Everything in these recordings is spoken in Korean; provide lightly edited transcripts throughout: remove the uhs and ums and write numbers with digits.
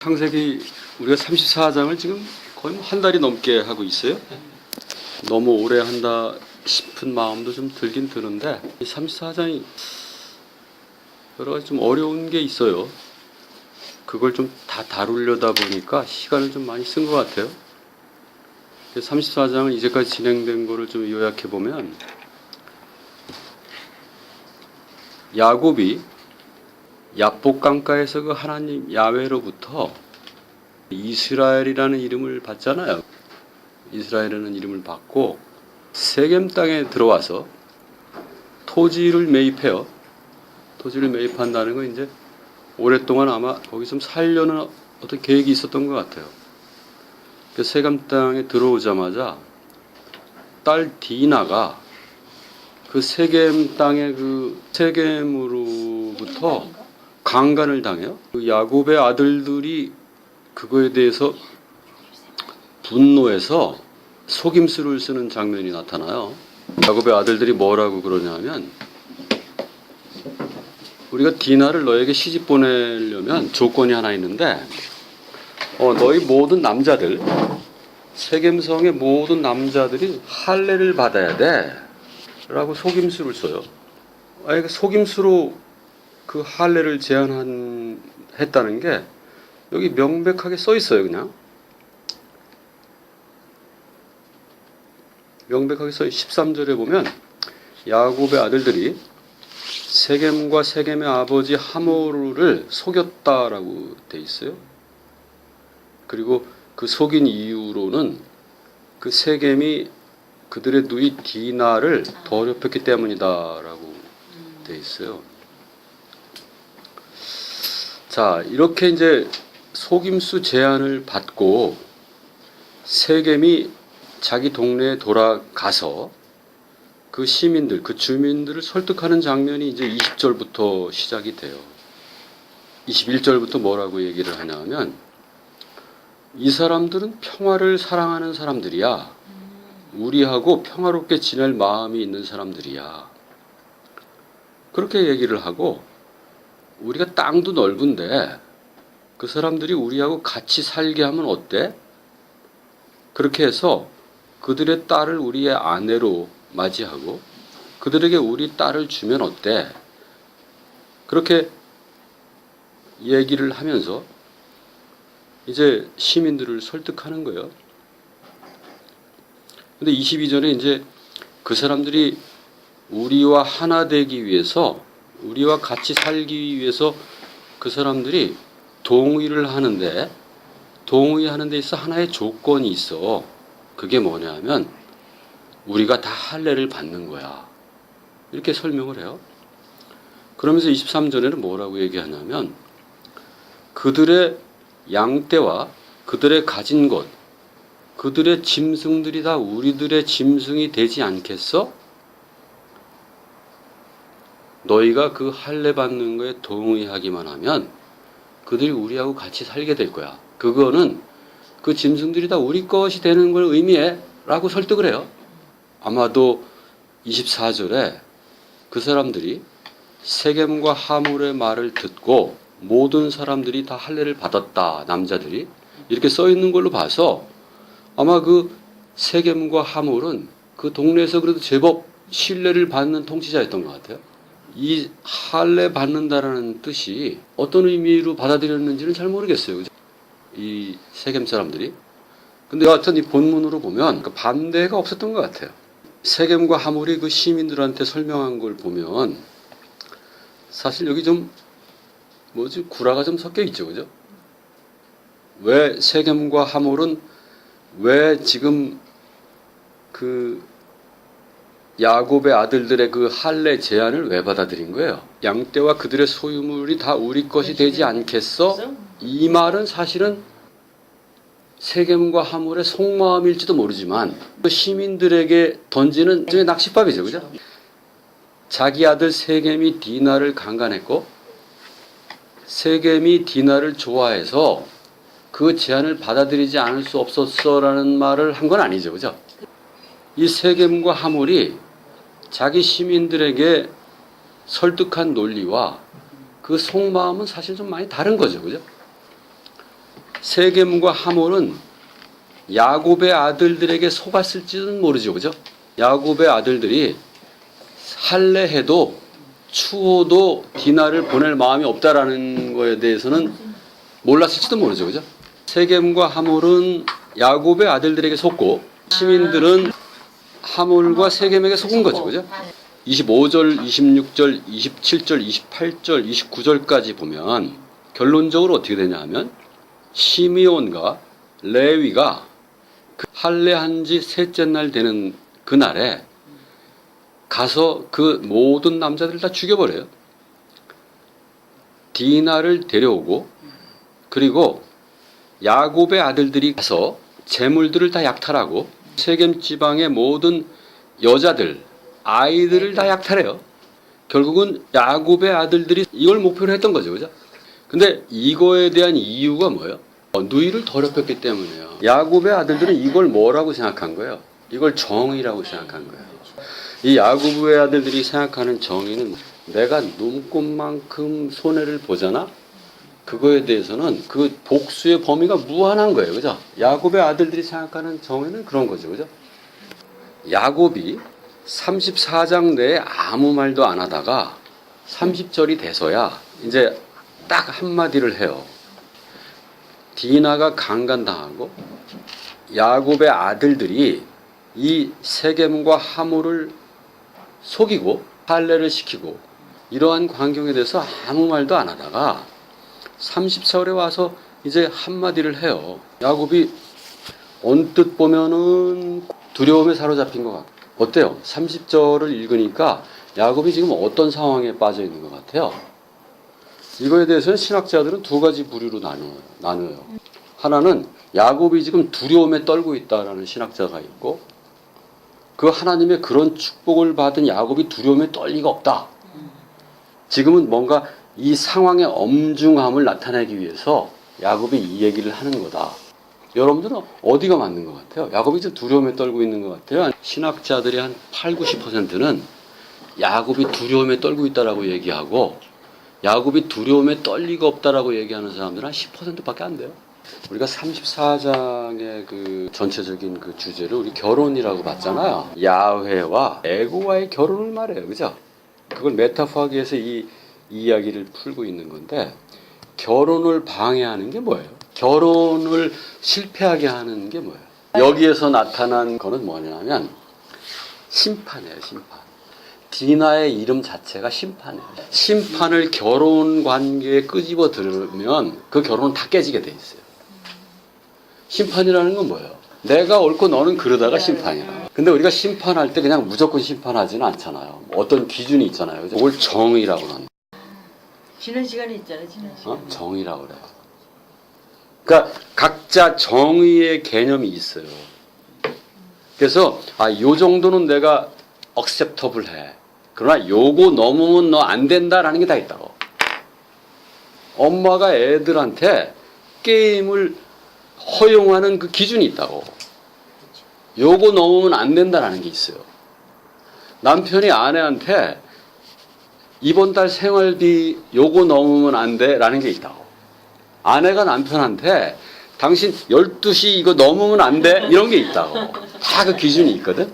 창세기 우리가 34장을 지금 거의 한 달이 넘게 하고 있어요. 너무 오래 한다 싶은 마음도 좀 들긴 드는데 이 34장이 여러 가지 좀 어려운 게 있어요. 그걸 좀 다 다루려다 보니까 시간을 좀 많이 쓴 것 같아요. 34장은 이제까지 진행된 거를 좀 요약해 보면 야곱이 야복 강가에서 그 하나님 야훼로부터 이스라엘이라는 이름을 받잖아요. 이스라엘이라는 이름을 받고 세겜 땅에 들어와서 토지를 매입해요. 토지를 매입한다는 건 이제 오랫동안 아마 거기 좀 살려는 어떤 계획이 있었던 것 같아요. 그 세겜 땅에 들어오자마자 딸 디나가 그 세겜 땅의 그 세겜으로부터 강간을 당해요. 그 야곱의 아들들이 그거에 대해서 분노해서 속임수를 쓰는 장면이 나타나요. 야곱의 아들들이 뭐라고 그러냐면 우리가 디나를 너에게 시집 보내려면 조건이 하나 있는데 너희 모든 남자들 세겜성의 모든 남자들이 할례를 받아야 돼 라고 속임수를 써요. 아니, 속임수로 그 할례를 제안했다는 게 여기 명백하게 써 있어요. 그냥 명백하게 써 13절에 보면 야곱의 아들들이 세겜과 세겜의 아버지 하모르를 속였다라고 돼 있어요. 그리고 그 속인 이유로는 그 세겜이 그들의 누이 디나를 더럽혔기 때문이다라고 돼 있어요. 자, 이렇게 이제 속임수 제안을 받고 세겜이 자기 동네에 돌아가서 그 시민들, 그 주민들을 설득하는 장면이 이제 20절부터 시작이 돼요. 21절부터 뭐라고 얘기를 하냐면 이 사람들은 평화를 사랑하는 사람들이야. 우리하고 평화롭게 지낼 마음이 있는 사람들이야. 그렇게 얘기를 하고 우리가 땅도 넓은데 그 사람들이 우리하고 같이 살게 하면 어때? 그렇게 해서 그들의 딸을 우리의 아내로 맞이하고 그들에게 우리 딸을 주면 어때? 그렇게 얘기를 하면서 이제 시민들을 설득하는 거예요. 근데 22절에 이제 그 사람들이 우리와 하나 되기 위해서 우리와 같이 살기 위해서 그 사람들이 동의를 하는데 동의하는 데 있어 하나의 조건이 있어. 그게 뭐냐 하면 우리가 다 할례를 받는 거야. 이렇게 설명을 해요. 그러면서 23절에는 뭐라고 얘기하냐면 그들의 양떼와 그들의 가진 것 그들의 짐승들이 다 우리들의 짐승이 되지 않겠어? 너희가 그 할례 받는 거에 동의하기만 하면 그들이 우리하고 같이 살게 될 거야. 그거는 그 짐승들이 다 우리 것이 되는 걸 의미해 라고 설득을 해요. 아마도 24절에 그 사람들이 세겜과 하몰의 말을 듣고 모든 사람들이 다 할례를 받았다. 남자들이 이렇게 써 있는 걸로 봐서 아마 그 세겜과 하몰은 그 동네에서 그래도 제법 신뢰를 받는 통치자였던 것 같아요. 이 할례 받는다라는 뜻이 어떤 의미로 받아들였는지는 잘 모르겠어요. 그죠? 이 세겜 사람들이. 근데 여하튼 이 본문으로 보면 그 반대가 없었던 것 같아요. 세겜과 하몰이 그 시민들한테 설명한 걸 보면 사실 여기 좀 구라가 좀 섞여 있죠. 그죠? 왜 세겜과 하몰은 왜 지금 그 야곱의 아들들의 그 할례 제안을 왜 받아들인 거예요? 양떼와 그들의 소유물이 다 우리 것이 되지 않겠어? 이 말은 사실은 세겜과 하몰의 속마음일지도 모르지만 그 시민들에게 던지는 일종의 낚싯밥이죠. 그죠? 자기 아들 세겜이 디나를 강간했고 세겜이 디나를 좋아해서 그 제안을 받아들이지 않을 수 없었어라는 말을 한 건 아니죠. 그죠? 이 세겜과 하몰이 자기 시민들에게 설득한 논리와 그 속마음은 사실 좀 많이 다른 거죠. 그죠? 세겜과 하몰은 야곱의 아들들에게 속았을지는 모르죠, 그죠? 야곱의 아들들이 할례해도 추호도 디나를 보낼 마음이 없다라는 거에 대해서는 몰랐을지도 모르죠, 그죠? 세겜과 하몰은 야곱의 아들들에게 속고 시민들은 하몰과 세겜에게 속은 거죠, 그죠? 25절, 26절, 27절, 28절, 29절까지 보면 결론적으로 어떻게 되냐 하면 시미온과 레위가 할례한 지 셋째 날 되는 그날에 가서 그 모든 남자들을 다 죽여버려요. 디나를 데려오고 그리고 야곱의 아들들이 가서 재물들을 다 약탈하고 세겜 지방의 모든 여자들, 아이들을 다 약탈해요. 결국은 야곱의 아들들이 이걸 목표로 했던 거죠, 그죠? 근데 이거에 대한 이유가 뭐예요? 누이를 더럽혔기 때문이에요. 야곱의 아들들은 이걸 뭐라고 생각한 거예요? 이걸 정의라고 생각한 거예요. 이 야곱의 아들들이 생각하는 정의는 내가 눈꽃만큼 손해를 보잖아? 그거에 대해서는 그 복수의 범위가 무한한 거예요, 그죠? 야곱의 아들들이 생각하는 정의는 그런 거죠, 그죠? 야곱이 34장 내에 아무 말도 안 하다가 30절이 돼서야 이제 딱 한마디를 해요. 디나가 강간당하고 야곱의 아들들이 이 세겜과 하몰을 속이고 할례를 시키고 이러한 광경에 대해서 아무 말도 안 하다가 30절에 와서 이제 한마디를 해요. 야곱이 언뜻 보면은 두려움에 사로잡힌 것 같아요. 어때요? 30절을 읽으니까 야곱이 지금 어떤 상황에 빠져 있는 것 같아요? 이거에 대해서는 신학자들은 두 가지 부류로 나눠요. 하나는 야곱이 지금 두려움에 떨고 있다라는 신학자가 있고 그 하나님의 그런 축복을 받은 야곱이 두려움에 떨 리가 없다. 지금은 뭔가 이 상황의 엄중함을 나타내기 위해서 야곱이 이 얘기를 하는 거다. 여러분들은 어디가 맞는 것 같아요? 야곱이 좀 두려움에 떨고 있는 것 같아요? 신학자들이 한 8, 90%는 야곱이 두려움에 떨고 있다라고 얘기하고 야곱이 두려움에 떨 리가 없다라고 얘기하는 사람들은 한 10%밖에 안 돼요. 우리가 34장의 그 전체적인 그 주제를 우리 결혼이라고 봤잖아요. 야훼와 에고와의 결혼을 말해요. 그죠? 그걸 메타포하기 위해서 이 이야기를 풀고 있는 건데 결혼을 방해하는 게 뭐예요? 결혼을 실패하게 하는 게 뭐예요? 여기에서 나타난 거는 뭐냐면 심판이에요. 심판. 디나의 이름 자체가 심판이에요. 심판을 결혼 관계에 끄집어 들으면 그 결혼은 다 깨지게 돼 있어요. 심판이라는 건 뭐예요? 내가 옳고 너는 그러다가 심판이야. 근데 우리가 심판할 때 그냥 무조건 심판하지는 않잖아요. 어떤 기준이 있잖아요. 그걸 정의라고 하는. 지난 시간에 있잖아요. 지난 시간. 정의라고 그래요. 그러니까 각자 정의의 개념이 있어요. 그래서 요 정도는 내가 acceptable 해. 그러나 요거 넘으면 너 안 된다라는 게 다 있다고. 엄마가 애들한테 게임을 허용하는 그 기준이 있다고. 요거 넘으면 안 된다라는 게 있어요. 남편이 아내한테 이번 달 생활비 요거 넘으면 안 돼라는 게 있다고. 아내가 남편한테 당신 12시 이거 넘으면 안 돼 이런 게 있다고. 다 그 기준이 있거든.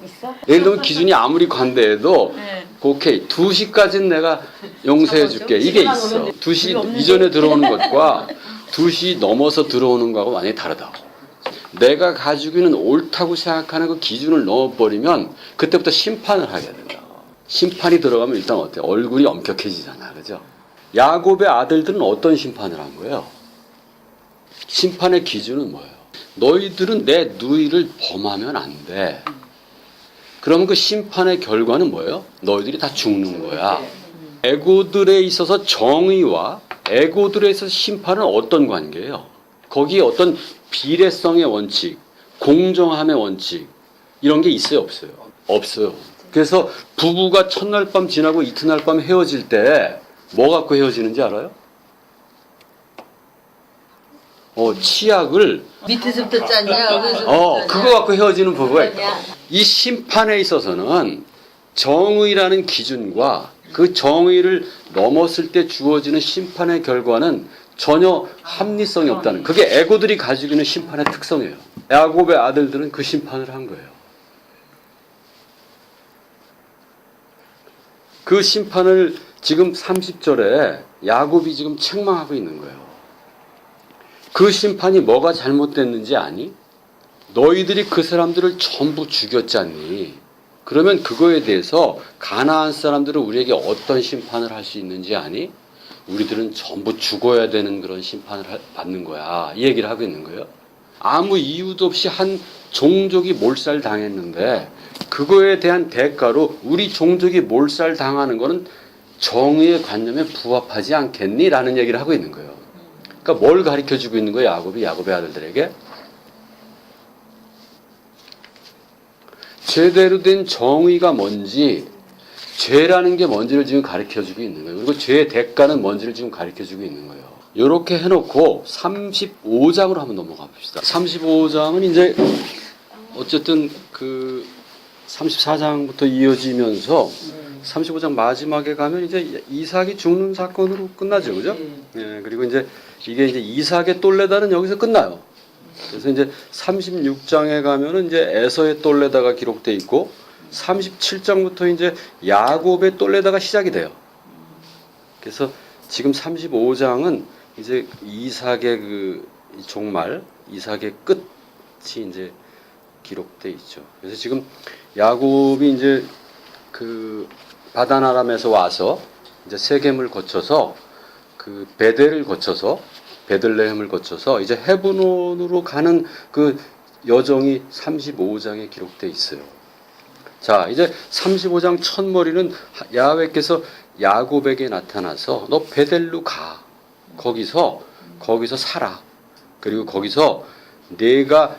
예를 들면 기준이 아무리 관대해도 오케이 2시까지는 내가 용서해 줄게 이게 있어. 2시 이전에 들어오는 것과 2시 넘어서 들어오는 거하고 완전히 다르다고. 내가 가지고 있는 옳다고 생각하는 그 기준을 넣어버리면 그때부터 심판을 하게 된다. 심판이 들어가면 일단 어때? 얼굴이 엄격해지잖아. 그죠? 야곱의 아들들은 어떤 심판을 한 거예요? 심판의 기준은 뭐예요? 너희들은 내 누이를 범하면 안 돼. 그러면 그 심판의 결과는 뭐예요? 너희들이 다 죽는 거야. 에고들에 있어서 정의와 에고들에 있어서 심판은 어떤 관계예요? 거기에 어떤 비례성의 원칙, 공정함의 원칙 이런 게 있어요? 없어요? 없어요. 그래서 부부가 첫날 밤 지나고 이튿날 밤 헤어질 때 뭐 갖고 헤어지는지 알아요? 치약을 밑에서부터 짰냐? 그거 갖고 헤어지는 부부가 있다. 이 심판에 있어서는 정의라는 기준과 그 정의를 넘었을 때 주어지는 심판의 결과는 전혀 합리성이 없다는, 그게 에고들이 가지고 있는 심판의 특성이에요. 야곱의 아들들은 그 심판을 한 거예요. 그 심판을 지금 30절에 야곱이 지금 책망하고 있는 거예요. 그 심판이 뭐가 잘못됐는지 아니? 너희들이 그 사람들을 전부 죽였지 않니? 그러면 그거에 대해서 가나안 사람들은 우리에게 어떤 심판을 할 수 있는지 아니? 우리들은 전부 죽어야 되는 그런 심판을 받는 거야. 이 얘기를 하고 있는 거예요. 아무 이유도 없이 한 종족이 몰살당했는데 그거에 대한 대가로 우리 종족이 몰살당하는 거는 정의의 관념에 부합하지 않겠니? 라는 얘기를 하고 있는 거예요. 그러니까 뭘 가르쳐주고 있는 거예요? 야곱의 아들들에게? 제대로 된 정의가 뭔지, 죄라는 게 뭔지를 지금 가르쳐주고 있는 거예요. 그리고 죄의 대가는 뭔지를 지금 가르쳐주고 있는 거예요. 이렇게 해놓고 35장으로 한번 넘어가 봅시다. 35장은 이제 어쨌든 그 34장부터 이어지면서 35장 마지막에 가면 이제 이삭이 죽는 사건으로 끝나죠, 그죠? 예, 그리고 이제 이게 이제 이삭의 똘레다는 여기서 끝나요. 그래서 이제 36장에 가면은 이제 에서의 똘레다가 기록돼 있고 37장부터 이제 야곱의 똘레다가 시작이 돼요. 그래서 지금 35장은 이제 이삭의 그 종말, 이삭의 끝이 이제 기록돼 있죠. 그래서 지금 야곱이 이제 그 바단 아람에서 와서 이제 세겜을 거쳐서 그 베델을 거쳐서 베들레헴을 거쳐서 이제 헤브론으로 가는 그 여정이 35장에 기록돼 있어요. 자, 이제 35장 첫머리는 야훼께서 야곱에게 나타나서 너 베델로 가. 거기서 살아. 그리고 거기서 내가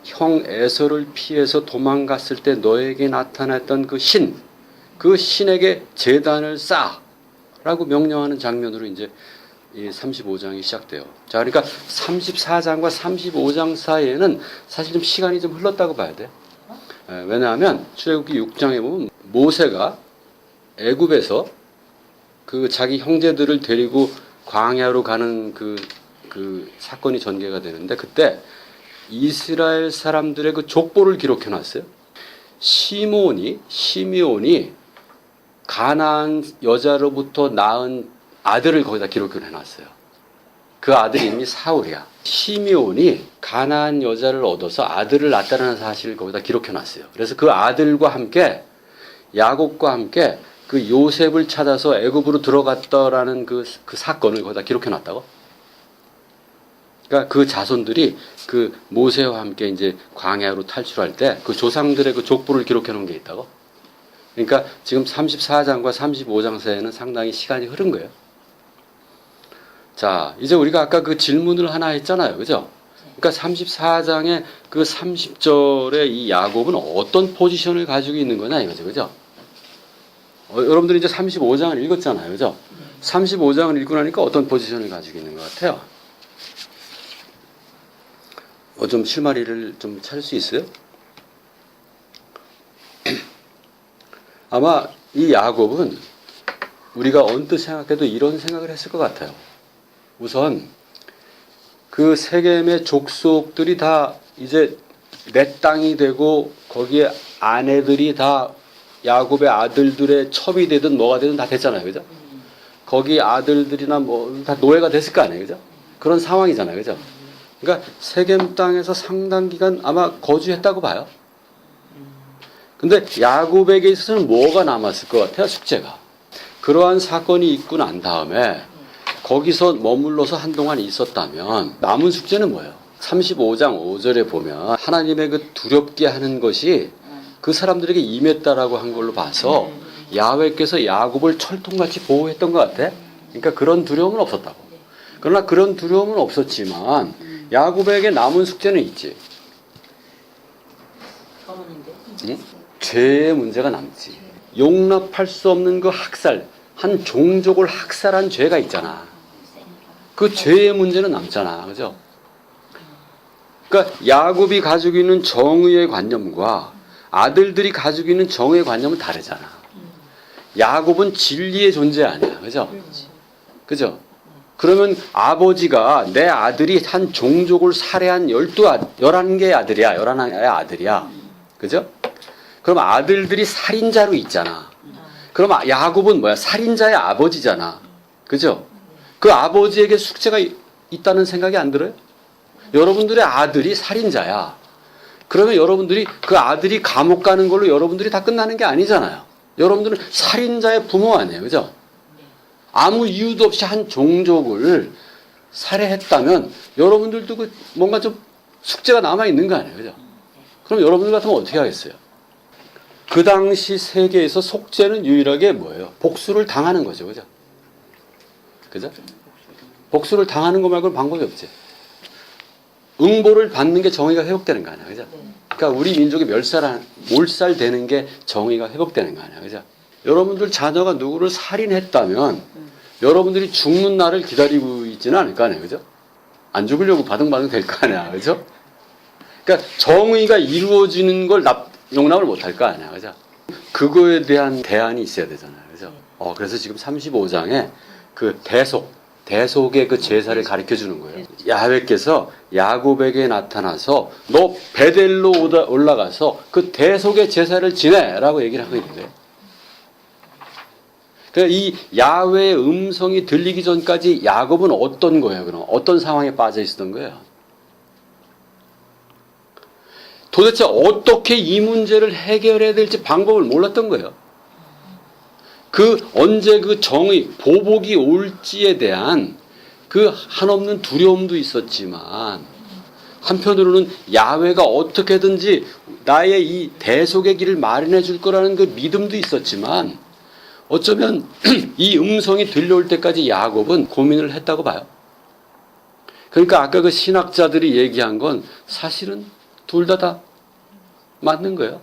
형 에서를 피해서 도망갔을 때 너에게 나타났던 그 신에게 제단을 쌓라고 명령하는 장면으로 이제 이 35장이 시작돼요. 자, 그러니까 34장과 35장 사이에는 사실 좀 시간이 좀 흘렀다고 봐야 돼. 왜냐하면 출애굽기 6장에 보면 모세가 애굽에서 그 자기 형제들을 데리고 광야로 가는 그 사건이 전개가 되는데 그때 이스라엘 사람들의 그 족보를 기록해 놨어요. 시므온이 가나안 여자로부터 낳은 아들을 거기다 기록을 해놨어요. 그 아들이 이미 사울이야. 시므온이 가나안 여자를 얻어서 아들을 낳았다는 사실을 거기다 기록해놨어요. 그래서 그 아들과 함께 야곱과 함께 그 요셉을 찾아서 애굽으로 들어갔다라는 그 사건을 거기다 기록해놨다고. 그러니까 그 자손들이 그 모세와 함께 이제 광야로 탈출할 때 그 조상들의 그 족보를 기록해놓은 게 있다고. 그러니까 지금 34장과 35장 사이에는 상당히 시간이 흐른 거예요. 자, 이제 우리가 아까 그 질문을 하나 했잖아요. 그죠? 그러니까 34장의 그 30절에 이 야곱은 어떤 포지션을 가지고 있는 거냐 이거죠. 그죠? 여러분들이 이제 35장을 읽었잖아요. 그죠? 35장을 읽고 나니까 어떤 포지션을 가지고 있는 것 같아요? 좀 실마리를 좀 찾을 수 있어요? 아마 이 야곱은 우리가 언뜻 생각해도 이런 생각을 했을 것 같아요. 우선 그 세겜의 족속들이 다 이제 내 땅이 되고 거기에 아내들이 다 야곱의 아들들의 첩이 되든 뭐가 되든 다 됐잖아요. 그죠? 거기 아들들이나 뭐 다 노예가 됐을 거 아니에요. 그죠? 그런 상황이잖아요. 그죠? 그러니까 세겜 땅에서 상당 기간 아마 거주했다고 봐요. 근데 야곱에게 있어서는 뭐가 남았을 것 같아요? 숙제가. 그러한 사건이 있고 난 다음에 거기서 머물러서 한동안 있었다면 남은 숙제는 뭐예요? 35장 5절에 보면 하나님의 그 두렵게 하는 것이 그 사람들에게 임했다라고 한 걸로 봐서 야훼께서 야곱을 철통같이 보호했던 것 같아. 그러니까 그런 두려움은 없었다고. 그러나 그런 두려움은 없었지만 야곱에게 남은 숙제는 있지. 응? 죄의 문제가 남지. 용납할 수 없는 그 학살, 한 종족을 학살한 죄가 있잖아. 그 죄의 문제는 남잖아. 그죠? 그러니까 야곱이 가지고 있는 정의의 관념과 아들들이 가지고 있는 정의의 관념은 다르잖아. 야곱은 진리의 존재 아니야. 그죠? 그죠? 그러면 아버지가 내 아들이 한 종족을 살해한 11개의 아들이야. 11개의 아들이야. 그죠? 그럼 아들들이 살인자로 있잖아. 그럼 야곱은 뭐야? 살인자의 아버지잖아. 그죠? 그 아버지에게 숙제가 있다는 생각이 안 들어요? 여러분들의 아들이 살인자야. 그러면 여러분들이 그 아들이 감옥 가는 걸로 여러분들이 다 끝나는 게 아니잖아요. 여러분들은 살인자의 부모 아니에요. 그죠? 아무 이유도 없이 한 종족을 살해했다면 여러분들도 그 뭔가 좀 숙제가 남아있는 거 아니에요. 그죠? 그럼 여러분들 같으면 어떻게 하겠어요? 그 당시 세계에서 속죄는 유일하게 뭐예요? 복수를 당하는 거죠. 그죠? 그죠? 복수를 당하는 거 말고는 방법이 없지. 응보를 받는 게 정의가 회복되는 거 아니야. 그죠? 그러니까 우리 민족이 몰살되는 게 정의가 회복되는 거 아니야. 그죠? 여러분들 자녀가 누구를 살인했다면 여러분들이 죽는 날을 기다리고 있지는 않을 거 아니에요. 그죠? 안 죽으려고 바등바등 될 거 아니야. 그죠? 그러니까 정의가 이루어지는 걸 용납을 못 할 거 아니야. 그죠? 그거에 대한 대안이 있어야 되잖아요. 그죠? 그래서 지금 35장에 그 대속의 그 제사를 가르쳐 주는 거예요. 야훼께서 야곱에게 나타나서 너 베델로 올라가서 그 대속의 제사를 지내라고 얘기를 하고 있는 거예요. 그러니까 이 야훼의 음성이 들리기 전까지 야곱은 어떤 거예요? 그럼 어떤 상황에 빠져 있었던 거예요? 도대체 어떻게 이 문제를 해결해야 될지 방법을 몰랐던 거예요. 언제 그 정의, 보복이 올지에 대한 그 한없는 두려움도 있었지만 한편으로는 야훼가 어떻게든지 나의 이 대속의 길을 마련해 줄 거라는 그 믿음도 있었지만 어쩌면 이 음성이 들려올 때까지 야곱은 고민을 했다고 봐요. 그러니까 아까 그 신학자들이 얘기한 건 사실은 둘 다 맞는 거예요.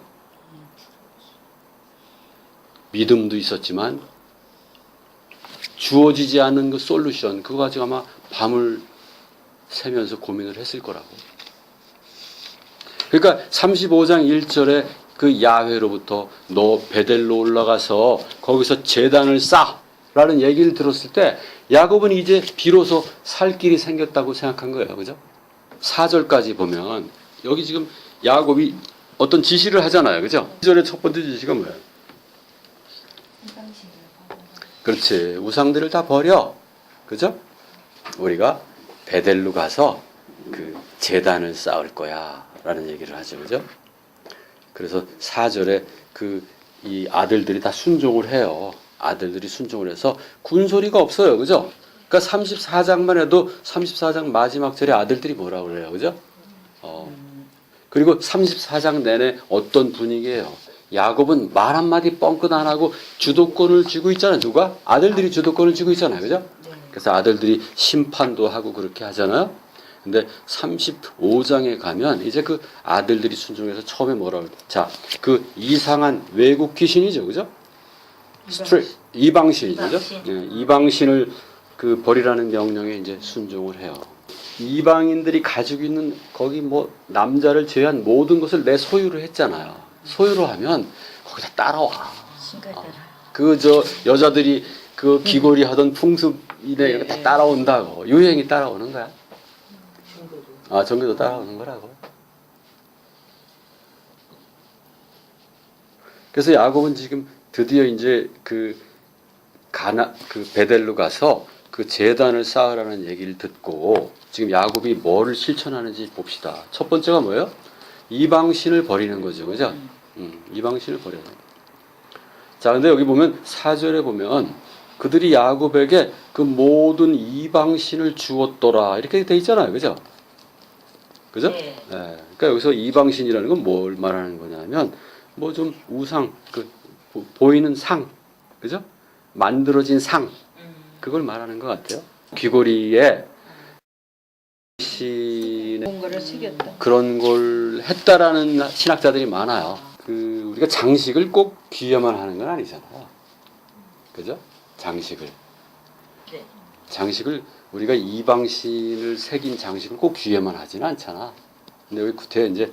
믿음도 있었지만 주어지지 않는 그 솔루션 그거 가지고 아마 밤을 새면서 고민을 했을 거라고. 그러니까 35장 1절에 그 야훼로부터 너 베델로 올라가서 거기서 제단을 쌓라는 얘기를 들었을 때 야곱은 이제 비로소 살 길이 생겼다고 생각한 거예요. 그죠? 4절까지 보면 여기 지금 야곱이 어떤 지시를 하잖아요. 그죠? 2절의 첫 번째 지시가 뭐예요? 그렇지. 우상들을 다 버려. 그죠? 우리가 베델로 가서 그 제단을 쌓을 거야. 라는 얘기를 하죠. 그죠? 그래서 4절에 이 아들들이 다 순종을 해요. 아들들이 순종을 해서 군소리가 없어요. 그죠? 그러니까 34장만 해도 34장 마지막 절에 아들들이 뭐라고 그래요. 그죠? 그리고 34장 내내 어떤 분위기예요? 야곱은 말 한마디 뻥끗 안 하고 주도권을 쥐고 있잖아요. 누가? 아들들이 주도권을 쥐고 있잖아요. 그죠? 그래서 아들들이 심판도 하고 그렇게 하잖아요. 근데 35장에 가면 이제 그 아들들이 순종해서 처음에 뭐라고 그래요? 자, 그 이상한 외국 귀신이죠. 그죠? 이방신이죠. 그죠? 네, 이방신을 그 버리라는 명령에 이제 순종을 해요. 이방인들이 가지고 있는 거기 뭐 남자를 제외한 모든 것을 내 소유로 했잖아요. 소유로 하면 거기다 따라와. 여자들이 그 귀걸이 하던 풍습이네 이런 다 따라온다고. 유행이 따라오는 거야. 정교도 따라오는 거라고. 그래서 야곱은 지금 드디어 이제 그 베델로 가서 그 제단을 쌓으라는 얘기를 듣고 지금 야곱이 뭐를 실천하는지 봅시다. 첫 번째가 뭐예요? 이방신을 버리는 거죠. 그죠? 이방신을 버려요. 자, 근데 여기 보면 4절에 보면 그들이 야곱에게 그 모든 이방신을 주었더라. 이렇게 돼 있잖아요. 그죠? 그죠? 네. 그러니까 여기서 이방신이라는 건 뭘 말하는 거냐면 뭐 좀 우상, 보이는 상. 그죠? 만들어진 상. 그걸 말하는 것 같아요. 귀걸이에 뭔가를 새겼다. 그런 걸 했다라는 신학자들이 많아요. 우리가 장식을 꼭 귀에만 하는 건 아니잖아요. 그죠? 장식을. 네. 장식을 우리가 이방신을 새긴 장식을 꼭 귀에만 하지는 않잖아. 근데 여기 구태 이제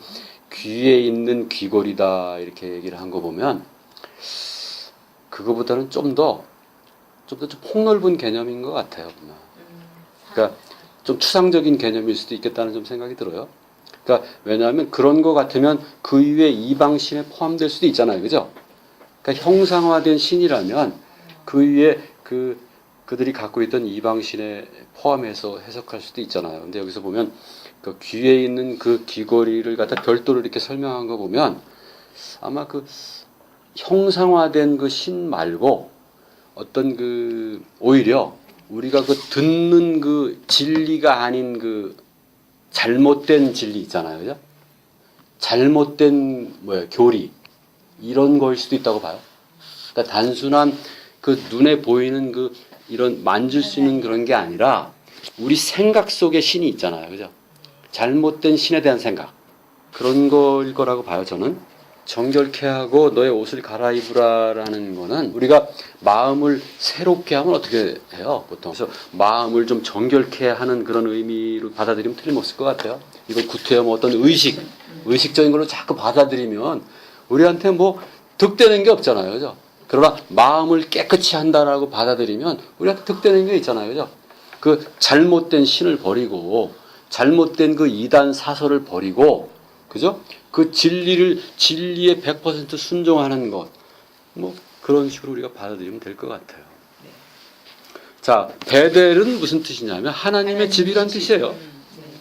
귀에 있는 귀걸이다 이렇게 얘기를 한 거 보면 그거보다는 좀 폭넓은 개념인 것 같아요. 보면. 그러니까 좀 추상적인 개념일 수도 있겠다는 좀 생각이 들어요. 그러니까 왜냐하면 그런 거 같으면 그 위에 이방신에 포함될 수도 있잖아요, 그죠? 그러니까 형상화된 신이라면 그 위에 그들이 갖고 있던 이방신에 포함해서 해석할 수도 있잖아요. 근데 여기서 보면 그 귀에 있는 그 귀걸이를 갖다 별도로 이렇게 설명한 거 보면 아마 그 형상화된 그 신 말고 어떤 그 오히려 우리가 그 듣는 그 진리가 아닌 그 잘못된 진리 있잖아요, 그죠? 잘못된 교리 이런 거일 수도 있다고 봐요. 그러니까 단순한 그 눈에 보이는 그 이런 만질 수 있는 그런 게 아니라 우리 생각 속에 신이 있잖아요, 그죠? 잘못된 신에 대한 생각 그런 거일 거라고 봐요, 저는. 정결케 하고 너의 옷을 갈아입으라라는 거는 우리가 마음을 새롭게 하면 어떻게 해요, 보통? 그래서 마음을 좀 정결케 하는 그런 의미로 받아들이면 틀림없을 것 같아요. 이걸 구태여 어떤 의식적인 걸로 자꾸 받아들이면 우리한테 뭐 득되는 게 없잖아요, 그죠? 그러나 마음을 깨끗이 한다라고 받아들이면 우리한테 득되는 게 있잖아요, 그죠? 그 잘못된 신을 버리고 잘못된 그 이단 사설을 버리고, 그죠? 그 진리에 100% 순종하는 것, 뭐 그런 식으로 우리가 받아들이면 될 것 같아요. 자, 베델은 무슨 뜻이냐면 하나님의 집이란 뜻이에요.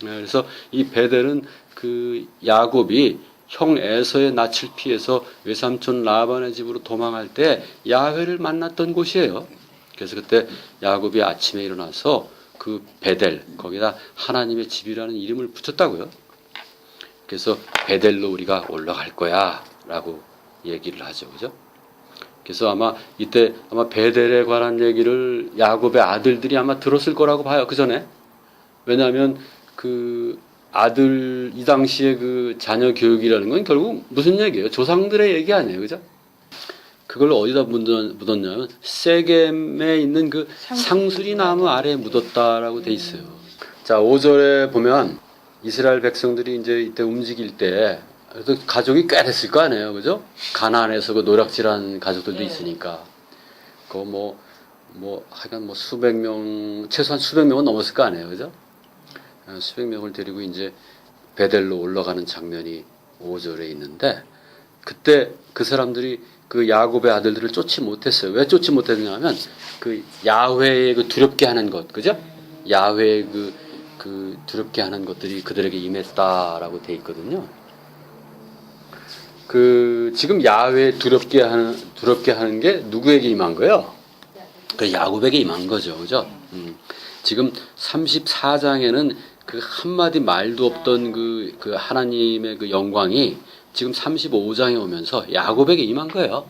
그래서 이 베델은 그 야곱이 형 에서의 낯을 피해서 외삼촌 라반의 집으로 도망할 때 야훼를 만났던 곳이에요. 그래서 그때 야곱이 아침에 일어나서 그 베델 거기다 하나님의 집이라는 이름을 붙였다고요. 그래서 베델로 우리가 올라갈 거야라고 얘기를 하죠, 그죠? 그래서 아마 이때 아마 베델에 관한 얘기를 야곱의 아들들이 아마 들었을 거라고 봐요, 그 전에. 왜냐하면 그 아들 이 당시에 그 자녀 교육이라는 건 결국 무슨 얘기예요? 조상들의 얘기 아니에요, 그죠? 그걸 어디다 묻었냐면 세겜에 있는 그 상수리 나무 아래에 묻었다라고 돼 있어요. 자, 5절에 보면 이스라엘 백성들이 이제 이때 움직일 때 그래도 가족이 꽤 됐을 거 아니에요, 그죠? 가나안에서 그 노략질한 가족들도 있으니까 그 하여간 수백 명, 최소한 수백 명은 넘었을 거 아니에요, 그죠? 수백 명을 데리고 이제 베델로 올라가는 장면이 5절에 있는데 그때 그 사람들이 그 야곱의 아들들을 쫓지 못했어요. 왜 쫓지 못했냐면 그 야훼의 그 두렵게 하는 것, 그죠? 야훼의 그 두렵게 하는 것들이 그들에게 임했다라고 돼 있거든요. 그 지금 야훼 두렵게 하는 게 누구에게 임한 거예요? 그 야곱에게 임한 거죠, 그죠? 지금 34장에는 그 한마디 말도 없던 그 하나님의 그 영광이 지금 35장에 오면서 야곱에게 임한 거예요.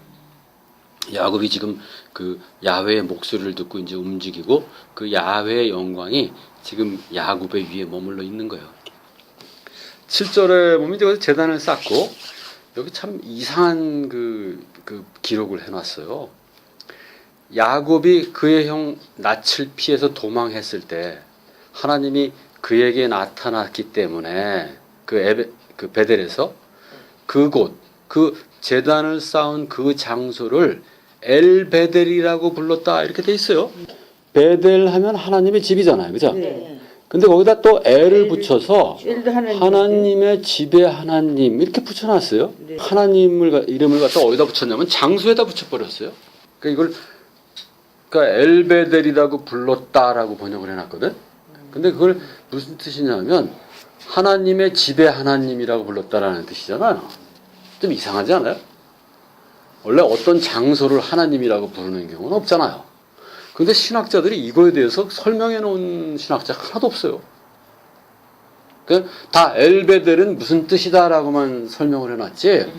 야곱이 지금 그 야훼의 목소리를 듣고 이제 움직이고 그 야훼의 영광이 지금 야곱의 위에 머물러 있는 거예요. 7절에 보면 이제 제단을 쌓고 여기 참 이상한 그 기록을 해놨어요. 야곱이 그의 형 낯을 피해서 도망했을 때 하나님이 그에게 나타났기 때문에 그 베델에서 그곳 그 제단을 쌓은 그 장소를 엘베델이라고 불렀다 이렇게 돼 있어요. 베델 하면 하나님의 집이잖아요, 그죠? 네. 근데 거기다 또 엘을 붙여서 하나님. 하나님의 집의 하나님 이렇게 붙여놨어요. 네. 하나님을 이름을 갖다 어디다 붙였냐면 장소에다 붙여버렸어요. 그러니까 엘베델이라고 불렀다라고 번역을 해놨거든. 근데 그걸 무슨 뜻이냐면 하나님의 집의 하나님이라고 불렀다라는 뜻이잖아요. 좀 이상하지 않아요? 원래 어떤 장소를 하나님이라고 부르는 경우는 없잖아요. 근데 신학자들이 이거에 대해서 설명해 놓은 신학자가 하나도 없어요. 다 엘베델은 무슨 뜻이다라고만 설명을 해놨지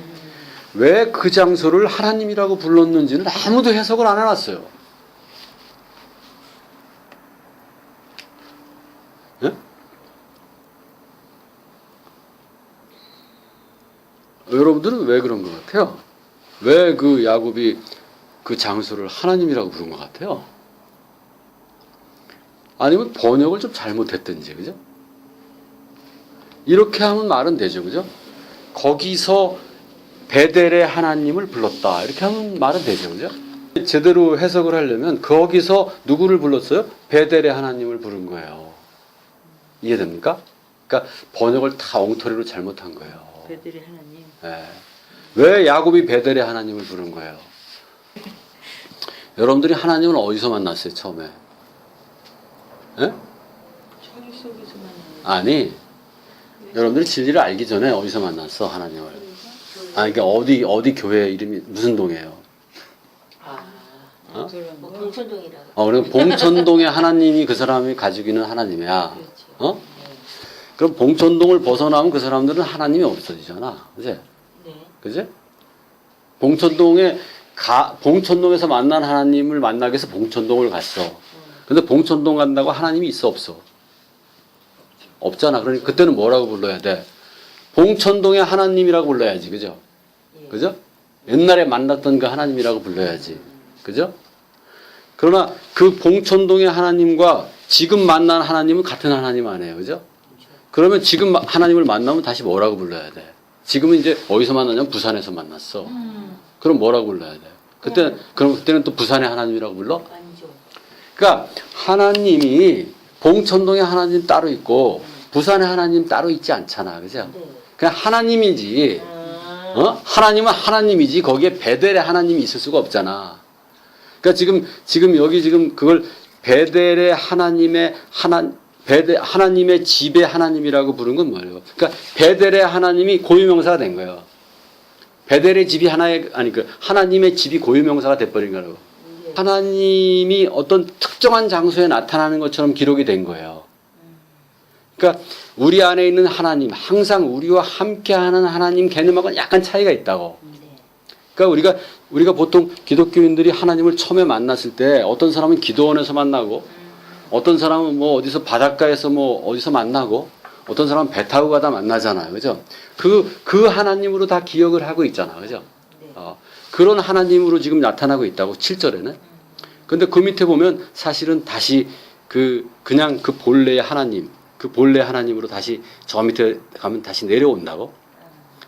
왜 그 장소를 하나님이라고 불렀는지는 아무도 해석을 안 해놨어요. 네? 여러분들은 왜 그런 것 같아요? 왜 그 야곱이 그 장소를 하나님이라고 부른 것 같아요? 아니면 번역을 좀 잘못했든지, 그죠? 이렇게 하면 말은 되죠, 그죠? 거기서 베델의 하나님을 불렀다. 이렇게 하면 말은 되죠, 그죠? 제대로 해석을 하려면 거기서 누구를 불렀어요? 베델의 하나님을 부른 거예요. 이해됩니까? 그러니까 번역을 다 엉터리로 잘못한 거예요. 베델의 하나님. 예. 왜 야곱이 베델의 하나님을 부른 거예요? 여러분들이 하나님을 어디서 만났어요, 처음에? 예? 자기 속에서 만나는. 아니, 여러분들이 진리를 알기 전에 어디서 만났어, 하나님을? 아, 그러니까 어디 교회 이름이 무슨 동이에요? 어? 그런 거. 봉천동이라고. 그럼 봉천동의 하나님이 그 사람이 가지고 있는 하나님이야. 그렇죠. 어? 그럼 봉천동을 벗어나면 그 사람들은 하나님이 없어지잖아. 그지? 네. 그지? 봉천동에서 만난 하나님을 만나기 위해서 봉천동을 갔어. 근데 봉천동 간다고 하나님이 있어, 없어? 없잖아. 그러니까 그때는 뭐라고 불러야 돼? 봉천동의 하나님이라고 불러야지. 그죠? 예. 그죠? 옛날에 만났던 그 하나님이라고 불러야지. 그죠? 그러나 그 봉천동의 하나님과 지금 만난 하나님은 같은 하나님 아니에요. 그죠? 그러면 지금 하나님을 만나면 다시 뭐라고 불러야 돼? 지금은 이제 어디서 만나냐면 부산에서 만났어. 그럼 뭐라고 불러야 돼? 그때는 또 부산의 하나님이라고 불러? 아니죠. 그러니까 하나님이 봉천동의 하나님 따로 있고 부산의 하나님 따로 있지 않잖아. 그죠? 네. 그냥 하나님이지. 하나님은 하나님이지. 거기에 베델의 하나님이 있을 수가 없잖아. 그러니까 지금 여기 그걸 베델의 하나님의 집의 하나님이라고 부른 건 뭐예요? 그러니까 베델의 하나님이 고유명사가 된 거예요. 베델의 집이 하나님의 집이 고유명사가 돼버린 거라고. 예. 하나님이 어떤 특정한 장소에 나타나는 것처럼 기록이 된 거예요. 그러니까 우리 안에 있는 하나님, 항상 우리와 함께하는 하나님 개념하고는 약간 차이가 있다고. 네. 그러니까 우리가 보통 기독교인들이 하나님을 처음에 만났을 때 어떤 사람은 기도원에서 만나고 어떤 사람은 뭐 어디서 바닷가에서 뭐 어디서 만나고 어떤 사람은 배 타고 가다 만나잖아요. 그죠? 그 하나님으로 다 기억을 하고 있잖아. 그죠? 네. 그런 하나님으로 지금 나타나고 있다고 7절에는. 근데 그 밑에 보면 사실은 다시 그냥 그 본래의 하나님, 그 본래 하나님으로 다시 저 밑에 가면 다시 내려온다고.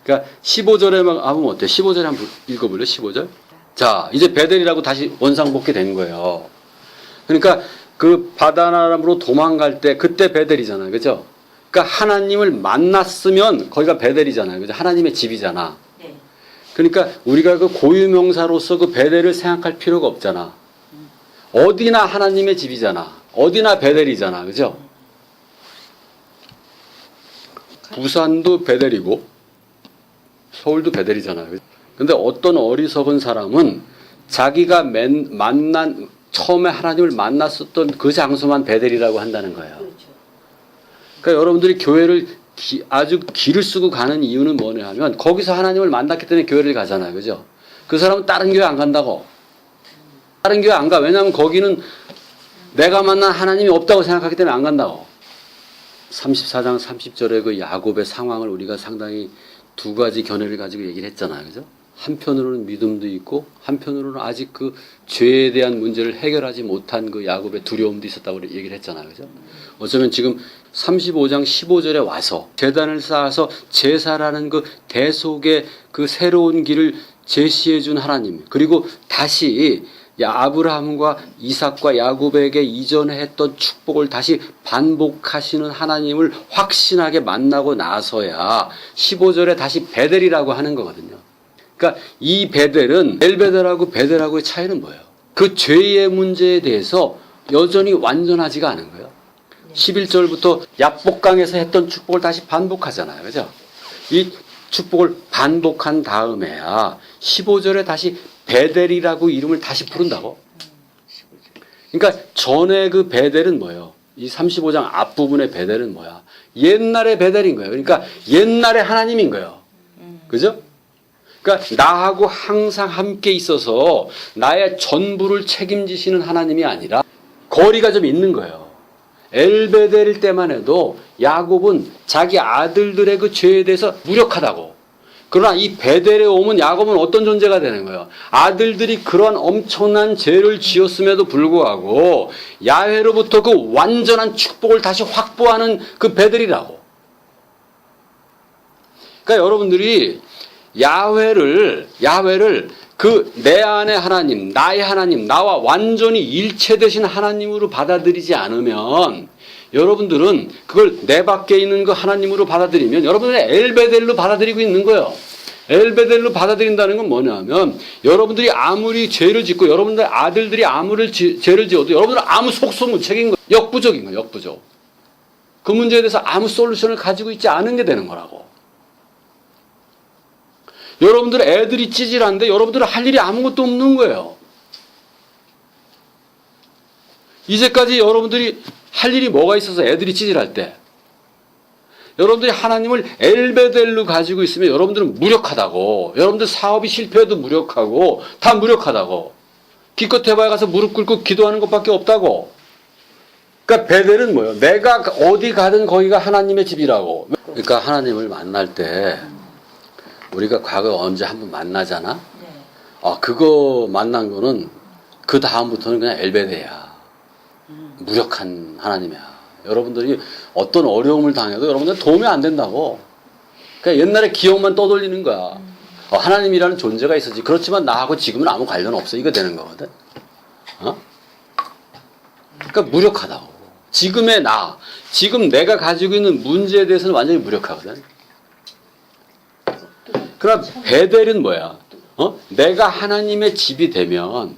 그러니까 15절에만 하면 어때? 15절에 한번 읽어볼래? 15절. 자, 이제 베델이라고 다시 원상복귀 된 거예요. 그러니까 그 바다나람으로 도망갈 때 그때 베델이잖아요. 그죠? 그러니까 하나님을 만났으면 거기가 베델이잖아요. 그죠? 하나님의 집이잖아. 네. 그러니까 우리가 그 고유명사로서 그 베델을 생각할 필요가 없잖아. 어디나 하나님의 집이잖아. 어디나 베델이잖아. 그죠? 부산도 베델이고 서울도 베델이잖아요. 근데 어떤 어리석은 사람은 자기가 처음에 하나님을 만났었던 그 장소만 베델이라고 한다는 거예요. 그렇죠. 그러니까 여러분들이 교회를 아주 길을 쓰고 가는 이유는 뭐냐 하면 거기서 하나님을 만났기 때문에 교회를 가잖아요. 그죠? 그 사람은 다른 교회 안 간다고. 다른 교회 안 가. 왜냐하면 거기는 내가 만난 하나님이 없다고 생각하기 때문에 안 간다고. 34장 30절의 그 야곱의 상황을 우리가 상당히 두 가지 견해를 가지고 얘기를 했잖아요. 그죠? 한편으로는 믿음도 있고 한편으로는 아직 그 죄에 대한 문제를 해결하지 못한 그 야곱의 두려움도 있었다고 얘기를 했잖아요. 그죠? 어쩌면 지금 35장 15절에 와서 제단을 쌓아서 제사라는 그 대속의 그 새로운 길을 제시해 준 하나님, 그리고 다시 아브라함과 이삭과 야곱에게 이전에 했던 축복을 다시 반복하시는 하나님을 확신하게 만나고 나서야 15절에 다시 베델이라고 하는 거거든요. 그러니까 이 베델은 엘베델하고 베델하고의 차이는 뭐예요? 그 죄의 문제에 대해서 여전히 완전하지가 않은 거예요. 11절부터 야복강에서 했던 축복을 다시 반복하잖아요. 그죠? 이 축복을 반복한 다음에야 15절에 다시 베델이라고 이름을 다시 부른다고? 그러니까 전에 그 베델은 뭐예요? 이 35장 앞부분의 베델은 뭐야? 옛날의 베델인 거예요. 그러니까 옛날의 하나님인 거예요. 그죠? 그러니까 나하고 항상 함께 있어서 나의 전부를 책임지시는 하나님이 아니라 거리가 좀 있는 거예요. 엘베델일 때만 해도 야곱은 자기 아들들의 그 죄에 대해서 무력하다고. 그러나 이 베델에 오면 야곱은 어떤 존재가 되는 거예요? 아들들이 그런 엄청난 죄를 지었음에도 불구하고 야훼로부터 그 완전한 축복을 다시 확보하는 그 베델이라고. 그러니까 여러분들이 야훼를 그 내 안의 하나님, 나의 하나님, 나와 완전히 일체되신 하나님으로 받아들이지 않으면 여러분들은 그걸 내 밖에 있는 그 하나님으로 받아들이면 여러분들은 엘베델로 받아들이고 있는 거예요. 엘베델로 받아들인다는 건 뭐냐면 여러분들이 아무리 죄를 짓고 여러분들 아들들이 아무리 죄를 지어도 여러분들은 아무 속수무책인 거예요. 역부족인 거예요. 역부족. 그 문제에 대해서 아무 솔루션을 가지고 있지 않은 게 되는 거라고. 여러분들 애들이 찌질한데 여러분들은 할 일이 아무것도 없는 거예요. 이제까지 여러분들이 할 일이 뭐가 있어서 애들이 찌질할 때 여러분들이 하나님을 엘베델로 가지고 있으면 여러분들은 무력하다고. 여러분들 사업이 실패해도 무력하고 다 무력하다고. 기껏 해봐야 가서 무릎 꿇고 기도하는 것밖에 없다고. 그러니까 베델은 뭐예요? 내가 어디 가든 거기가 하나님의 집이라고. 그러니까 하나님을 만날 때 우리가 과거에 언제 한번 만나잖아? 네. 그거 만난 거는 그 다음부터는 그냥 엘베데야. 무력한 하나님이야. 여러분들이 어떤 어려움을 당해도 여러분들 도움이 안 된다고. 그러니까 옛날에 기억만 떠돌리는 거야. 하나님이라는 존재가 있었지. 그렇지만 나하고 지금은 아무 관련 없어. 이거 되는 거거든. 그러니까 무력하다고. 지금의 나, 지금 내가 가지고 있는 문제에 대해서는 완전히 무력하거든. 그러나 베델은 뭐야? 내가 하나님의 집이 되면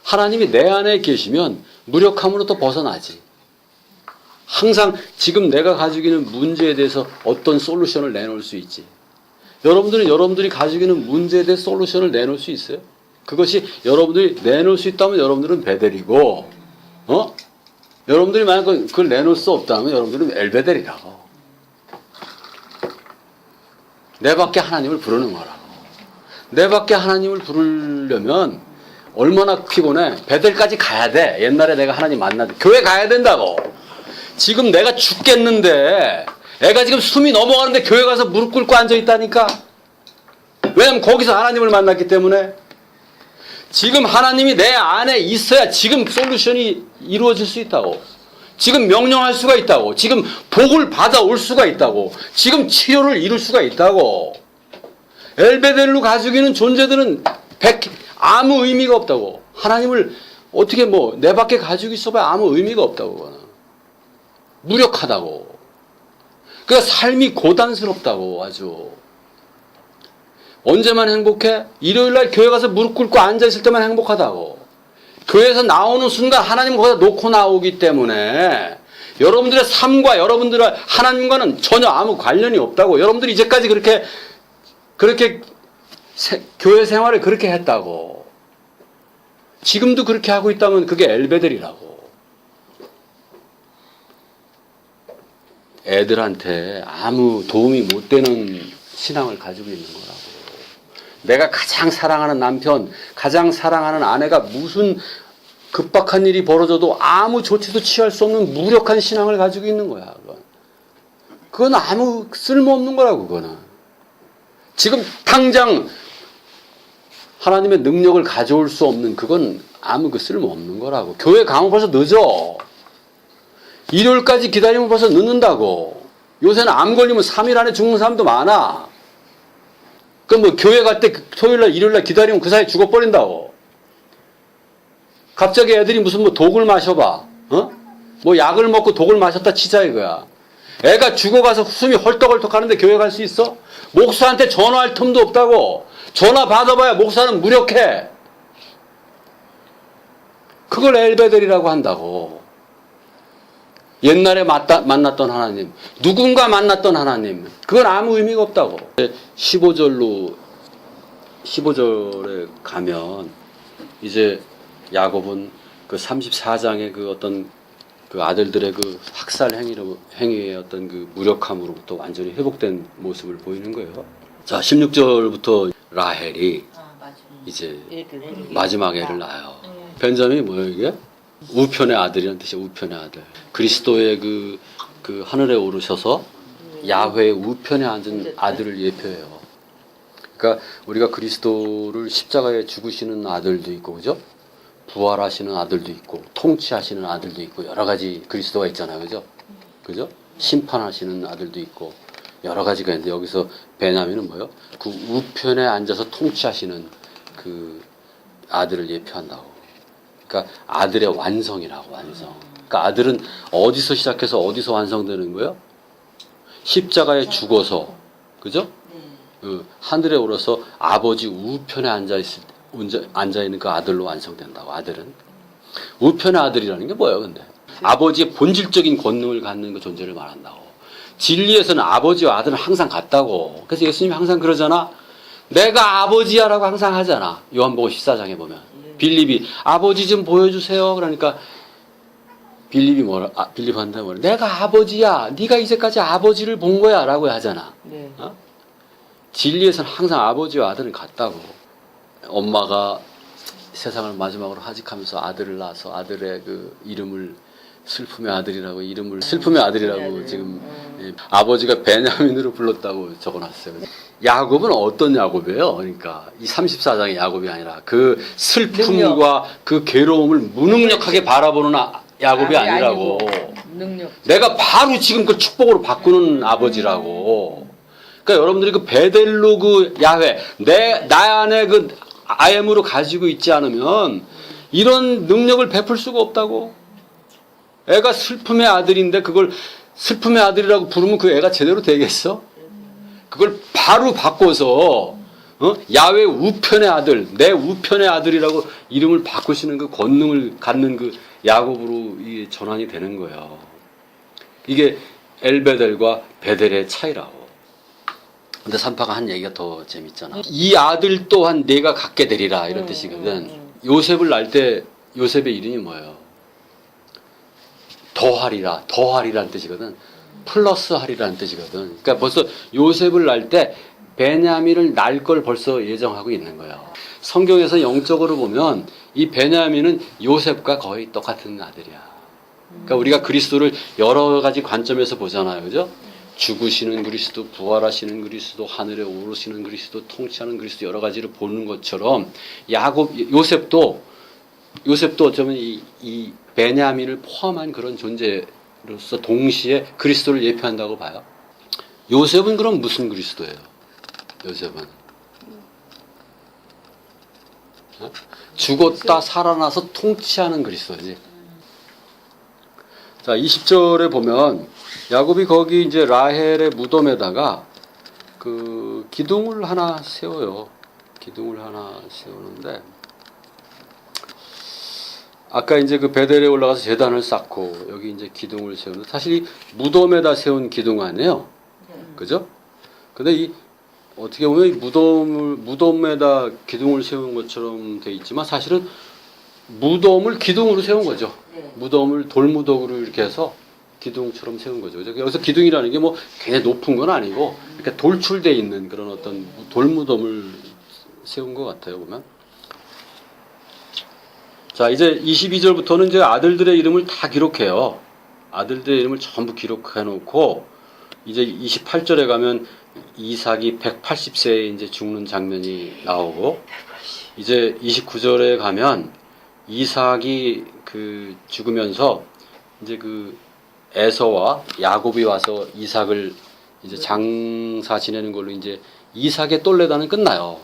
하나님이 내 안에 계시면 무력함으로부터 벗어나지. 항상 지금 내가 가지고 있는 문제에 대해서 어떤 솔루션을 내놓을 수 있지. 여러분들은 여러분들이 가지고 있는 문제에 대해 솔루션을 내놓을 수 있어요? 그것이 여러분들이 내놓을 수 있다면 여러분들은 베델이고, 여러분들이 만약 그걸 내놓을 수 없다면 여러분들은 엘베델이라고. 내 밖에 하나님을 부르는 거라고. 내 밖에 하나님을 부르려면 얼마나 피곤해. 베델까지 가야 돼. 옛날에 내가 하나님 만나도 교회 가야 된다고. 지금 내가 죽겠는데 애가 지금 숨이 넘어가는데 교회 가서 무릎 꿇고 앉아 있다니까. 왜냐면 거기서 하나님을 만났기 때문에. 지금 하나님이 내 안에 있어야 지금 솔루션이 이루어질 수 있다고. 지금 명령할 수가 있다고. 지금 복을 받아올 수가 있다고. 지금 치료를 이룰 수가 있다고. 엘베델로 가지고 있는 존재들은 아무 의미가 없다고. 하나님을 어떻게 내 밖에 가지고 있어봐야 아무 의미가 없다고. 무력하다고. 그러니까 삶이 고단스럽다고. 아주. 언제만 행복해? 일요일날 교회 가서 무릎 꿇고 앉아있을 때만 행복하다고. 교회에서 나오는 순간 하나님을 거기다 놓고 나오기 때문에 여러분들의 삶과 여러분들의 하나님과는 전혀 아무 관련이 없다고. 여러분들이 이제까지 그렇게 교회 생활을 그렇게 했다고. 지금도 그렇게 하고 있다면 그게 엘베델이라고. 애들한테 아무 도움이 못 되는 신앙을 가지고 있는 거라고. 내가 가장 사랑하는 남편, 가장 사랑하는 아내가 무슨 급박한 일이 벌어져도 아무 조치도 취할 수 없는 무력한 신앙을 가지고 있는 거야. 그건 아무 쓸모없는 거라고. 그거는 지금 당장 하나님의 능력을 가져올 수 없는, 그건 아무 쓸모없는 거라고. 교회 가면 벌써 늦어. 일요일까지 기다리면 벌써 늦는다고. 요새는 암 걸리면 3일 안에 죽는 사람도 많아. 그럼 교회 갈 때 토요일날 일요일날 기다리면 그 사이에 죽어버린다고. 갑자기 애들이 무슨 독을 마셔봐. 약을 먹고 독을 마셨다 치자 이거야. 애가 죽어가서 숨이 헐떡헐떡 하는데 교회 갈 수 있어? 목사한테 전화할 틈도 없다고. 전화 받아봐야 목사는 무력해. 그걸 엘베델이라고 한다고. 옛날에 만났던 하나님, 누군가 만났던 하나님, 그건 아무 의미가 없다고. 15절에 가면 이제 야곱은 그 34장의 그 어떤 그 아들들의 그 학살 행위의 어떤 그 무력함으로부터 완전히 회복된 모습을 보이는 거예요. 자, 16절부터 라헬이 이제 마지막 애를 낳아요. 벤자민이 뭐예요, 이게? 우편의 아들이라는 뜻이에요. 우편의 아들. 그리스도의 그 하늘에 오르셔서 야훼의 우편에 앉은 아들을 예표해요. 그러니까 우리가 그리스도를 십자가에 죽으시는 아들도 있고, 그죠? 부활하시는 아들도 있고, 통치하시는 아들도 있고, 여러 가지 그리스도가 있잖아요, 그죠? 그죠? 심판하시는 아들도 있고, 여러 가지가 있는데, 여기서 베냐민은 뭐예요? 그 우편에 앉아서 통치하시는 그 아들을 예표한다고. 그러니까 아들의 완성이라고, 완성. 그러니까 아들은 어디서 시작해서 어디서 완성되는 거예요? 십자가에 죽어서, 그죠? 하늘에 오르서 아버지 우편에 앉아 있는 그 아들로 완성된다고. 아들은 우편의 아들이라는 게 뭐예요? 근데 아버지의 본질적인 권능을 갖는 그 존재를 말한다고. 진리에서는 아버지와 아들은 항상 같다고. 그래서 예수님이 항상 그러잖아. 내가 아버지야라고 항상 하잖아. 요한복음 14장에 보면 빌립이 아버지 좀 보여주세요. 그러니까 빌립한테 뭐라? 내가 아버지야. 네가 이제까지 아버지를 본 거야라고 하잖아. 네. 어? 진리에서는 항상 아버지와 아들은 같다고. 엄마가 세상을 마지막으로 하직하면서 아들을 낳아서 아들의 그 이름을 슬픔의 아들이라고 지금 아버지가 베냐민으로 불렀다고 적어놨어요. 야곱은 어떤 야곱이에요? 그러니까 이 34장의 야곱이 아니라 그 슬픔과 그 괴로움을 무능력하게 바라보는 야곱이 아니라고. 능력. 내가 바로 지금 그 축복으로 바꾸는 아버지라고. 그러니까 여러분들이 그 베델로 그 야훼, 나 안에 그 아엠으로 가지고 있지 않으면 이런 능력을 베풀 수가 없다고. 애가 슬픔의 아들인데 그걸 슬픔의 아들이라고 부르면 그 애가 제대로 되겠어? 그걸 바로 바꿔서 야훼 우편의 아들, 내 우편의 아들이라고 이름을 바꾸시는 그 권능을 갖는 그 야곱으로 이 전환이 되는 거예요. 이게 엘베델과 베델의 차이라고. 근데 산파가 한 얘기가 더 재밌잖아. 이 아들 또한 내가 갖게 되리라 이런 뜻이거든. 요셉을 낳을 때 요셉의 이름이 뭐예요? 더하리라는 뜻이거든. 플러스 하리라는 뜻이거든. 그러니까 벌써 요셉을 낳을 때 베냐민을 낳을 걸 벌써 예정하고 있는 거예요. 성경에서 영적으로 보면 이 베냐민은 요셉과 거의 똑같은 아들이야. 그러니까 우리가 그리스도를 여러 가지 관점에서 보잖아요. 그죠? 죽으시는 그리스도, 부활하시는 그리스도, 하늘에 오르시는 그리스도, 통치하는 그리스도 여러 가지를 보는 것처럼 요셉도 어쩌면 이 베냐민을 포함한 그런 존재로서 동시에 그리스도를 예표한다고 봐요. 요셉은 그럼 무슨 그리스도예요? 요셉은 죽었다 살아나서 통치하는 그리스도지. 자, 20절에 보면 야곱이 거기 이제 라헬의 무덤에다가 그 기둥을 하나 세워요. 기둥을 하나 세우는데 아까 이제 그 베델에 올라가서 제단을 쌓고 여기 이제 기둥을 세우는데 사실 무덤에다 세운 기둥 아니에요. 그죠? 근데 이 어떻게 보면 이 무덤에다 기둥을 세운 것처럼 돼 있지만 사실은 무덤을 기둥으로 세운 거죠. 무덤을 돌무덤으로 이렇게 해서 기둥처럼 세운 거죠. 여기서 기둥이라는 게 뭐 굉장히 높은 건 아니고 이렇게 돌출돼 있는 그런 어떤 돌무덤을 세운 것 같아요, 보면. 자, 이제 22절부터는 이제 아들들의 이름을 다 기록해요. 아들들의 이름을 전부 기록해 놓고 이제 28절에 가면 이삭이 180세에 이제 죽는 장면이 나오고 이제 29절에 가면 이삭이 그 죽으면서 이제 그 에서와 야곱이 와서 이삭을 이제 장사 지내는 걸로 이제 이삭의 똘레다는 끝나요.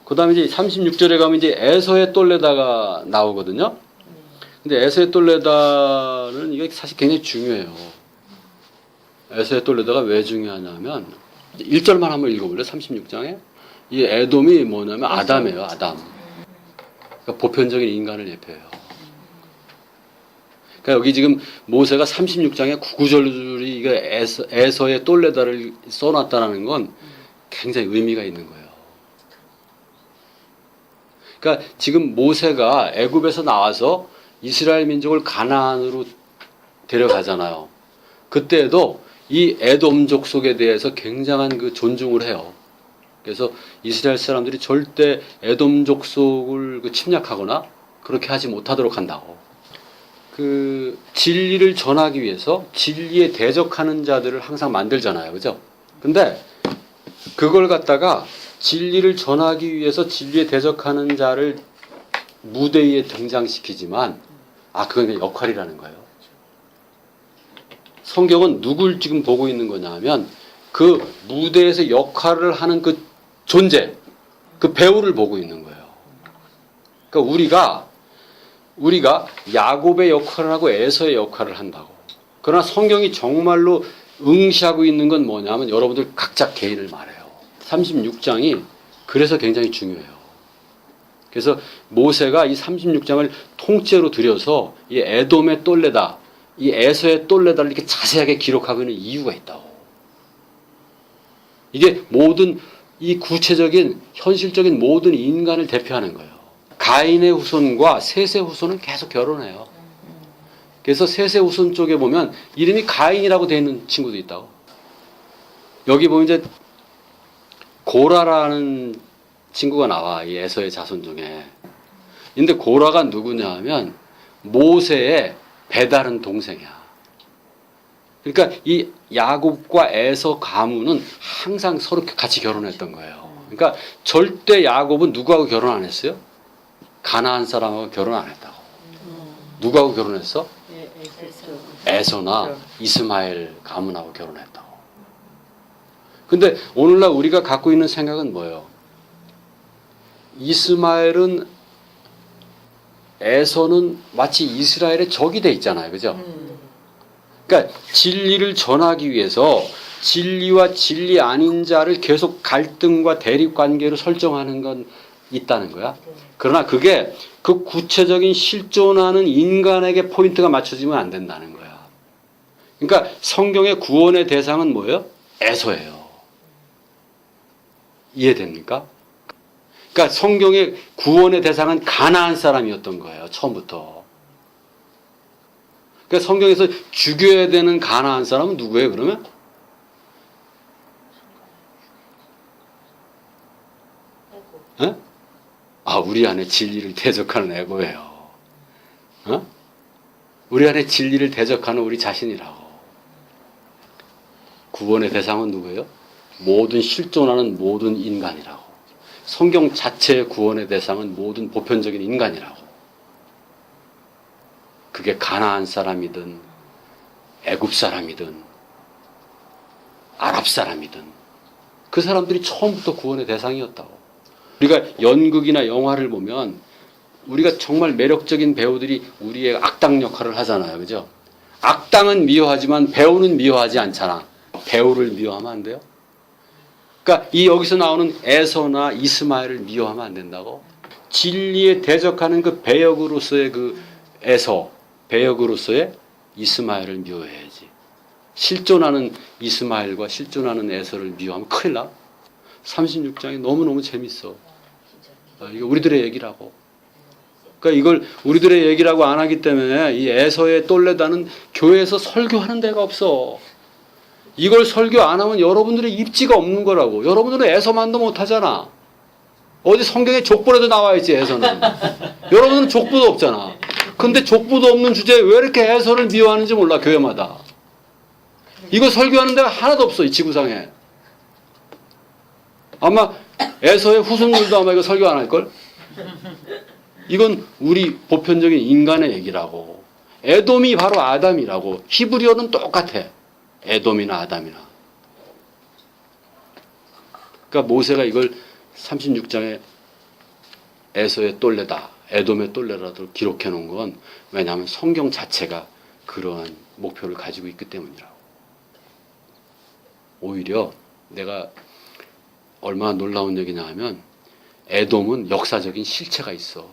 그 다음에 이제 36절에 가면 이제 에서의 똘레다가 나오거든요. 근데 에서의 똘레다는 이게 사실 굉장히 중요해요. 에서의 똘레다가 왜 중요하냐면 1절만 한번 읽어볼래요? 36장에 이 에돔이 뭐냐면 아담이에요. 아담. 그러니까 보편적인 인간을 예표해요. 그러니까 여기 지금 모세가 36장에 구구절절이 이게 에서의 똘레다를 써놨다는 건 굉장히 의미가 있는 거예요. 그러니까 지금 모세가 애굽에서 나와서 이스라엘 민족을 가나안으로 데려가잖아요. 그때에도 이 에돔 족속에 대해서 굉장한 그 존중을 해요. 그래서 이스라엘 사람들이 절대 에돔 족속을 침략하거나 그렇게 하지 못하도록 한다고. 그 진리를 전하기 위해서 진리에 대적하는 자들을 항상 만들잖아요. 그죠? 근데 그걸 갖다가 진리를 전하기 위해서 진리에 대적하는 자를 무대 위에 등장시키지만 그건 역할이라는 거예요. 성경은 누굴 지금 보고 있는 거냐면 그 무대에서 역할을 하는 그 존재, 그 배우를 보고 있는 거예요. 그러니까 우리가 우리가 야곱의 역할을 하고 에서의 역할을 한다고. 그러나 성경이 정말로 응시하고 있는 건 뭐냐면 여러분들 각자 개인을 말해요. 36장이 그래서 굉장히 중요해요. 그래서 모세가 이 36장을 통째로 들여서 이 에돔의 똘레다, 이 에서의 똘레다를 이렇게 자세하게 기록하고 있는 이유가 있다고. 이게 모든 이 구체적인 현실적인 모든 인간을 대표하는 거예요. 가인의 후손과 셋의 후손은 계속 결혼해요. 그래서 셋의 후손 쪽에 보면 이름이 가인이라고 되어 있는 친구도 있다고. 여기 보면 이제 고라라는 친구가 나와, 이 에서의 자손 중에. 근데 고라가 누구냐 하면 모세의 배다른 동생이야. 그러니까 이 야곱과 에서 가문은 항상 서로 같이 결혼했던 거예요. 그러니까 절대 야곱은 누구하고 결혼 안 했어요? 가나안 사람하고 결혼 안 했다고. 누구하고 결혼했어? 에서나 이스마엘 가문하고 결혼했다고. 근데 오늘날 우리가 갖고 있는 생각은 뭐예요? 이스마엘은 에서는 마치 이스라엘의 적이 돼 있잖아요. 그죠? 그러니까 진리를 전하기 위해서 진리와 진리 아닌 자를 계속 갈등과 대립 관계로 설정하는 건 있다는 거야. 그러나 그게 그 구체적인 실존하는 인간에게 포인트가 맞춰지면 안 된다는 거야. 그러니까 성경의 구원의 대상은 뭐예요? 에서예요. 이해됩니까? 그러니까 성경의 구원의 대상은 가나안 사람이었던 거예요. 처음부터. 그러니까 성경에서 죽여야 되는 가나안 사람은 누구예요? 그러면? 에? 아, 우리 안에 진리를 대적하는 에고예요. 어? 우리 안에 진리를 대적하는 우리 자신이라고. 구원의 대상은 누구예요? 모든 실존하는 모든 인간이라고. 성경 자체의 구원의 대상은 모든 보편적인 인간이라고. 그게 가나안 사람이든 애굽 사람이든 아랍 사람이든 그 사람들이 처음부터 구원의 대상이었다고. 우리가 연극이나 영화를 보면 우리가 정말 매력적인 배우들이 우리의 악당 역할을 하잖아요. 그죠? 악당은 미워하지만 배우는 미워하지 않잖아. 배우를 미워하면 안 돼요? 그러니까 이 여기서 나오는 에서나 이스마엘을 미워하면 안 된다고. 진리에 대적하는 그 배역으로서의 그 에서, 배역으로서의 이스마엘을 미워해야지. 실존하는 이스마엘과 실존하는 에서를 미워하면 큰일 나. 36장이 너무너무 재밌어. 이거 우리들의 얘기라고. 그러니까 이걸 우리들의 얘기라고 안 하기 때문에 이 에서의 똘레다는 교회에서 설교하는 데가 없어. 이걸 설교 안 하면 여러분들의 입지가 없는 거라고. 여러분들은 에서만도 못하잖아. 어디 성경에 족보라도 나와야지 에서는. 여러분들은 족보도 없잖아. 근데 족보도 없는 주제에 왜 이렇게 에서를 미워하는지 몰라. 교회마다. 이거 설교하는 데가 하나도 없어. 이 지구상에. 아마 에서의 후손들도 아마 이거 설교 안 할걸? 이건 우리 보편적인 인간의 얘기라고. 에돔이 바로 아담이라고. 히브리어는 똑같아. 에돔이나 아담이나. 그러니까 모세가 이걸 36장에 에서의 똘레다, 에돔의 똘레라도 기록해 놓은 건 왜냐하면 성경 자체가 그러한 목표를 가지고 있기 때문이라고. 오히려 내가 얼마나 놀라운 얘기냐 하면 에돔은 역사적인 실체가 있어.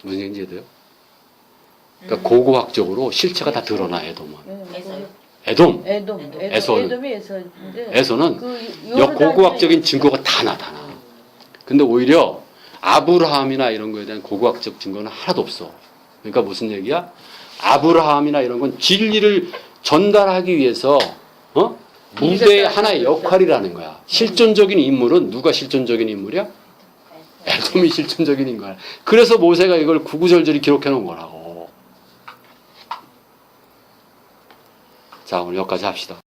무슨 얘기인지 이해돼요? 그러니까 고고학적으로 실체가 다 드러나 에돔은. 에돔. 에서는 고고학적인 증거가 다 나타나. 근데 오히려 아브라함이나 이런 거에 대한 고고학적 증거는 하나도 없어. 그러니까 무슨 얘기야? 아브라함이나 이런 건 진리를 전달하기 위해서 무대의 하나의 역할이라는 거야. 실존적인 인물은 누가 실존적인 인물이야? 에돔이 실존적인 인물. 그래서 모세가 이걸 구구절절히 기록해 놓은 거라고. 자, 오늘 여기까지 합시다.